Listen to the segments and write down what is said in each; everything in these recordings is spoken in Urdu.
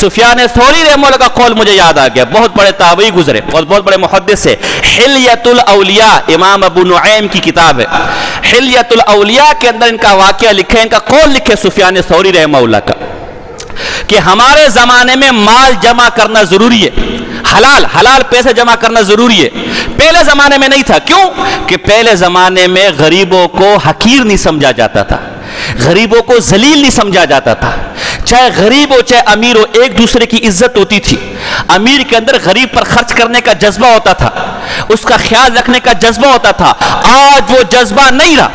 سفیان ثوری رحمہ اللہ کا قول مجھے یاد آ گیا، بہت بڑے تابعی گزرے اور بہت بڑے محدث سے، حلیۃ الاولیاء امام ابو نعیم کی کتاب ہے، حلیۃ الاولیاء کے اندر ان کا واقعہ لکھے، ان کا قول لکھے سفیان ثوری رحمہ اللہ کا کہ ہمارے زمانے میں مال جمع کرنا ضروری ہے، حلال پیسے جمع کرنا ضروری ہے۔ پہلے زمانے میں نہیں تھا، کیوں کہ پہلے زمانے میں غریبوں کو حقیر نہیں سمجھا جاتا تھا، غریبوں کو ذلیل نہیں سمجھا جاتا تھا، چاہے غریب ہو چاہے امیر ہو ایک دوسرے کی عزت ہوتی تھی، امیر کے اندر غریب پر خرچ کرنے کا جذبہ ہوتا تھا، اس کا خیال رکھنے کا جذبہ ہوتا تھا، آج وہ جذبہ نہیں رہا۔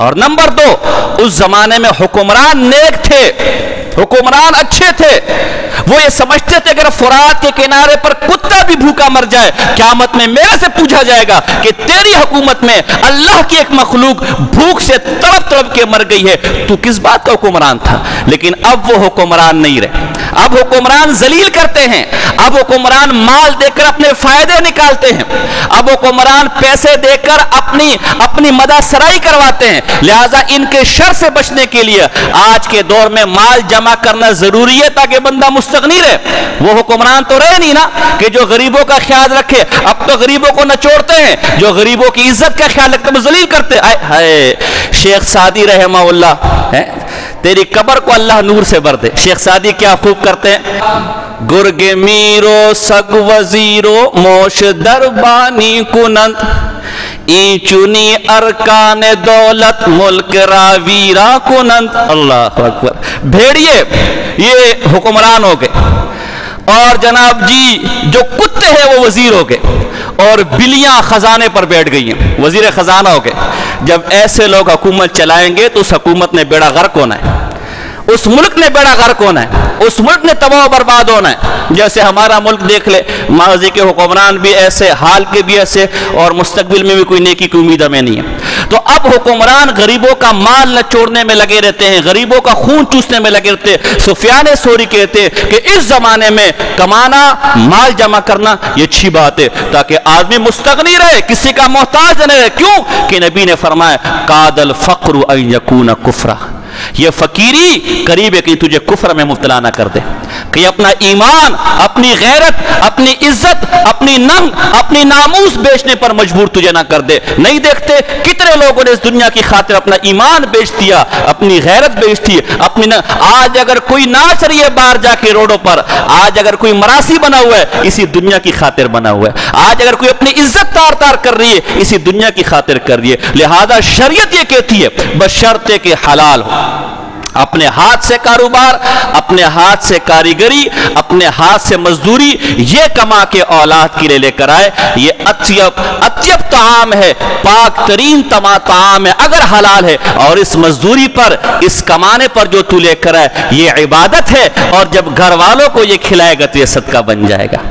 اور نمبر 2، اس زمانے میں حکمران نیک تھے، حکمران اچھے تھے، وہ یہ سمجھتے تھے اگر فرات کے کنارے پر کتا بھی بھوکا مر جائے قیامت میں میرے سے پوچھا جائے گا کہ تیری حکومت میں اللہ کی ایک مخلوق بھوک سے تڑپ تڑپ کے مر گئی ہے، تو کس بات کا حکمران تھا؟ لیکن اب وہ حکمران نہیں رہے، اب حکمران ذلیل کرتے ہیں، اب حکمران مال دے کر اپنے فائدے نکالتے ہیں، اب حکمران پیسے دے کر اپنی مدح سرائی کرواتے ہیں۔ لہٰذا ان کے شر سے بچنے کے لیے آج کے دور میں مال جمع کرنا ضروری ہے تاکہ بندہ مستغنی رہے۔ وہ حکمران تو رہے نہیں نا کہ جو غریبوں کا خیال رکھے، اب تو غریبوں کو نچوڑتے ہیں، جو غریبوں کی عزت کا خیال رکھتے ہیں ذلیل کرتے ہیں۔ شیخ سعدی رحمہ اللہ، تیری قبر کو اللہ نور سے بھر دے، شیخ سعدی کیا خوب کرتے ہیں، گرگ میرو سگ وزیرو موش دربانی کنند ای چنی ارکان دولت ملک راویرا کنند۔ اللہ اکبر، بھیڑیے یہ حکمران ہو گئے اور جناب جی جو کتے ہیں وہ وزیر ہو گئے اور بلیاں خزانے پر بیٹھ گئی ہیں، وزیر خزانہ ہو گئے۔ جب ایسے لوگ حکومت چلائیں گے تو اس حکومت نے بیڑا غرق ہونا ہے، اس ملک نے بیڑا غرق ہونا ہے، اس ملک نے تباہ و برباد ہونا ہے۔ جیسے ہمارا ملک دیکھ لے، ماضی کے حکمران بھی ایسے، حال کے بھی ایسے، اور مستقبل میں بھی کوئی نیکی کی امید ہمیں نہیں ہے۔ تو اب حکمران غریبوں کا مال نچوڑنے میں لگے رہتے ہیں، غریبوں کا خون چوسنے میں لگے رہتے ہیں۔ سفیان ثوری کہتے ہیں کہ اس زمانے میں کمانا، مال جمع کرنا یہ اچھی بات ہے تاکہ آدمی مستغنی رہے، کسی کا محتاج نہ رہے۔ کیوں کہ نبی نے فرمایا کاد الفقر ان یکون کفرا، یہ فقیری قریب ہے کہ تجھے کفر میں مبتلا نہ کر دے، کہ اپنا ایمان، اپنی غیرت، اپنی عزت، اپنی ننگ، اپنی ناموس بیچنے پر مجبور تجھے نہ کر دے۔ نہیں دیکھتے کتنے لوگوں نے اس دنیا کی خاطر اپنا ایمان بیچ دیا، اپنی غیرت بیچ دی، آج اگر کوئی ناچ رہی ہے باہر جا کے روڈوں پر، آج اگر کوئی مراسی بنا ہوا ہے اسی دنیا کی خاطر بنا ہوا ہے، آج اگر کوئی اپنی عزت تار تار کر رہی ہے اسی دنیا کی خاطر کر رہی ہے۔ لہذا شریعت یہ کہتی ہے بشرطے کہ حلال ہو، اپنے ہاتھ سے کاروبار، اپنے ہاتھ سے کاریگری، اپنے ہاتھ سے مزدوری یہ کما کے اولاد کے لیے لے کر آئے، یہ اطیب طعام ہے، پاک ترین طعام ہے اگر حلال ہے، اور اس مزدوری پر، اس کمانے پر جو تو لے کر آئے یہ عبادت ہے، اور جب گھر والوں کو یہ کھلائے گا تو یہ صدقہ بن جائے گا۔